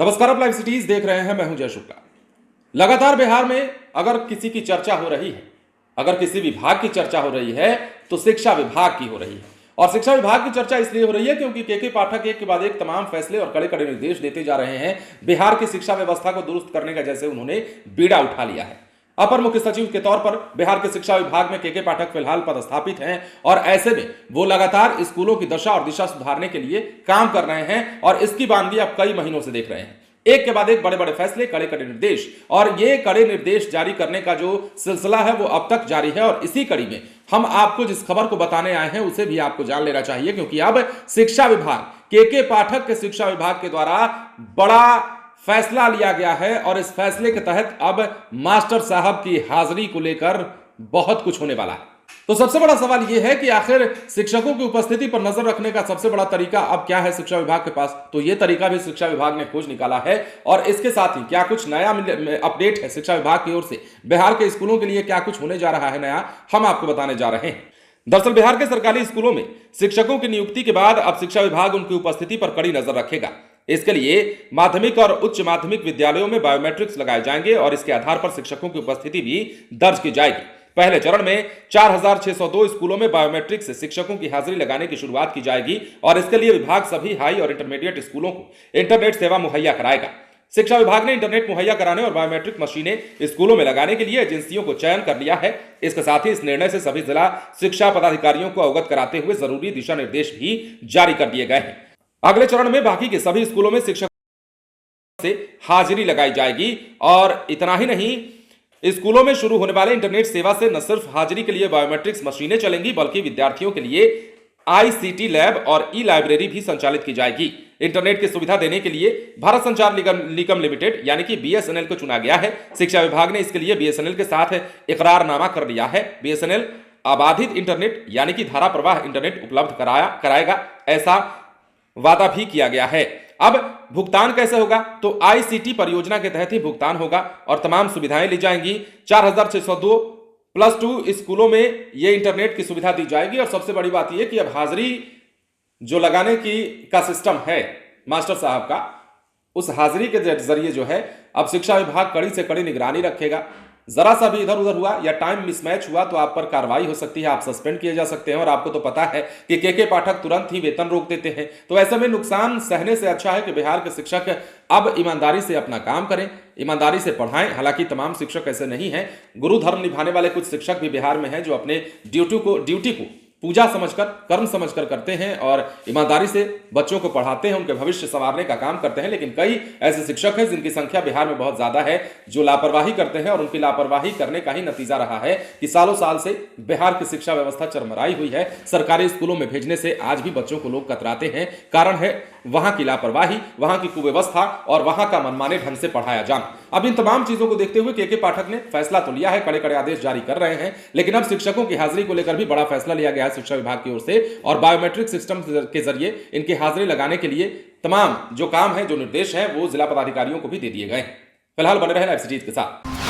नमस्कार, आप live cities देख रहे हैं। मैं हूं जय शुक्ला। लगातार बिहार में अगर किसी की चर्चा हो रही है, अगर किसी विभाग की चर्चा हो रही है तो शिक्षा विभाग की हो रही है। और शिक्षा विभाग की चर्चा इसलिए हो रही है क्योंकि के पाठक एक के बाद एक तमाम फैसले और कड़े कड़े निर्देश देते जा रहे हैं। बिहार की शिक्षा व्यवस्था को दुरुस्त करने का जैसे उन्होंने बीड़ा उठा लिया है। अपर मुख्य सचिव के तौर पर बिहार के शिक्षा विभाग में के पाठक फिलहाल पदस्थापित हैं और ऐसे में वो लगातार स्कूलों की दशा और दिशा सुधारने के लिए काम कर रहे हैं और इसकी बानगी अब कई महीनों से देख रहे हैं। एक के बाद एक बड़े बड़े फैसले, कड़े कड़े निर्देश, और ये कड़े निर्देश जारी करने का जो सिलसिला है वो अब तक जारी है। और इसी कड़ी में हम आपको जिस खबर को बताने आए हैं उसे भी आपको जान लेना चाहिए, क्योंकि अब शिक्षा विभाग के पाठक के शिक्षा विभाग के द्वारा बड़ा फैसला लिया गया है और इस फैसले के तहत अब मास्टर साहब की हाजिरी को लेकर बहुत कुछ होने वाला है। तो सबसे बड़ा सवाल यह है कि आखिर शिक्षकों की उपस्थिति पर नजर रखने का सबसे बड़ा तरीका अब क्या है शिक्षा विभाग के पास। तो यह तरीका भी शिक्षा विभाग ने खोज निकाला है और इसके साथ ही क्या कुछ नया अपडेट है शिक्षा विभाग की ओर से, बिहार के स्कूलों के लिए क्या कुछ होने जा रहा है नया, हम आपको बताने जा रहे हैं। दरअसल बिहार के सरकारी स्कूलों में शिक्षकों की नियुक्ति के बाद अब शिक्षा विभाग उनकी उपस्थिति पर कड़ी नजर रखेगा। इसके लिए माध्यमिक और उच्च माध्यमिक विद्यालयों में बायोमेट्रिक्स लगाए जाएंगे और इसके आधार पर शिक्षकों की उपस्थिति भी दर्ज की जाएगी। पहले चरण में 4602 स्कूलों में बायोमेट्रिक से शिक्षकों की हाजिरी लगाने की शुरुआत की जाएगी और इसके लिए विभाग सभी हाई और इंटरमीडिएट स्कूलों को इंटरनेट सेवा मुहैया कराएगा। शिक्षा विभाग ने इंटरनेट मुहैया कराने और बायोमेट्रिक मशीनें स्कूलों में लगाने के लिए एजेंसियों को चयन कर लिया है। इसके साथ ही इस निर्णय से सभी जिला शिक्षा पदाधिकारियों को अवगत कराते हुए जरूरी दिशा निर्देश भी जारी कर दिए गए हैं। अगले चरण में बाकी के सभी स्कूलों में शिक्षकों से हाजिरी लगाई जाएगी और इतना ही नहीं, स्कूलों में शुरू होने वाले इंटरनेट सेवा से न सिर्फ हाजिरी के लिए बायोमेट्रिक्स मशीनें चलेंगी बल्कि विद्यार्थियों के लिए आईसीटी लैब और ई लाइब्रेरी भी संचालित की जाएगी। इंटरनेट की सुविधा देने के लिए भारत संचार निगम लिमिटेड यानी कि बीएसएनएल को चुना गया है। शिक्षा विभाग ने इसके लिए बीएसएनएल के साथ इकरारनामा कर लिया है। बीएसएनएल अबाधित इंटरनेट यानी कि धारा प्रवाह इंटरनेट उपलब्ध कराएगा, ऐसा वादा भी किया गया है। अब भुगतान कैसे होगा? तो आईसीटी परियोजना के तहत ही भुगतान होगा और तमाम सुविधाएं ली जाएंगी। 4602+2 स्कूलों में ये इंटरनेट की सुविधा दी जाएगी और सबसे बड़ी बात यह कि अब हाजिरी जो लगाने का सिस्टम है मास्टर साहब का, उस हाजिरी के जरिए जो है अब शिक्षा विभाग कड़ी से कड़ी निगरानी रखेगा। जरा सा भी इधर उधर हुआ या टाइम मिसमैच हुआ तो आप पर कार्रवाई हो सकती है, आप सस्पेंड किए जा सकते हैं। और आपको तो पता है कि के पाठक तुरंत ही वेतन रोक देते हैं। तो ऐसे में नुकसान सहने से अच्छा है कि बिहार के शिक्षक अब ईमानदारी से अपना काम करें, ईमानदारी से पढ़ाएं। हालांकि तमाम शिक्षक ऐसे नहीं हैं, गुरु धर्म निभाने वाले कुछ शिक्षक भी बिहार में हैं जो अपने ड्यूटी को पूजा समझकर, कर्म समझकर करते हैं और ईमानदारी से बच्चों को पढ़ाते हैं, उनके भविष्य संवारने का काम करते हैं। लेकिन कई ऐसे शिक्षक हैं जिनकी संख्या बिहार में बहुत ज्यादा है जो लापरवाही करते हैं और उनकी लापरवाही करने का ही नतीजा रहा है कि सालों साल से बिहार की शिक्षा व्यवस्था चरमराई हुई है। सरकारी स्कूलों में भेजने से आज भी बच्चों को लोग कतराते हैं। कारण है वहां की लापरवाही, वहां की कुव्यवस्था और वहां का मनमाने ढंग से पढ़ाया जाना। अब इन तमाम चीजों को देखते हुए के पाठक ने फैसला तो लिया है, कड़े कड़े आदेश जारी कर रहे हैं, लेकिन अब शिक्षकों की हाजिरी को लेकर भी बड़ा फैसला लिया गया है शिक्षा विभाग की ओर से और बायोमेट्रिक सिस्टम के जरिए इनकी हाजिरी लगाने के लिए तमाम जो काम है, जो निर्देश है, वो जिला पदाधिकारियों को भी दे दिए गए हैं। फिलहाल बने रहे लाइव सिटीज के साथ।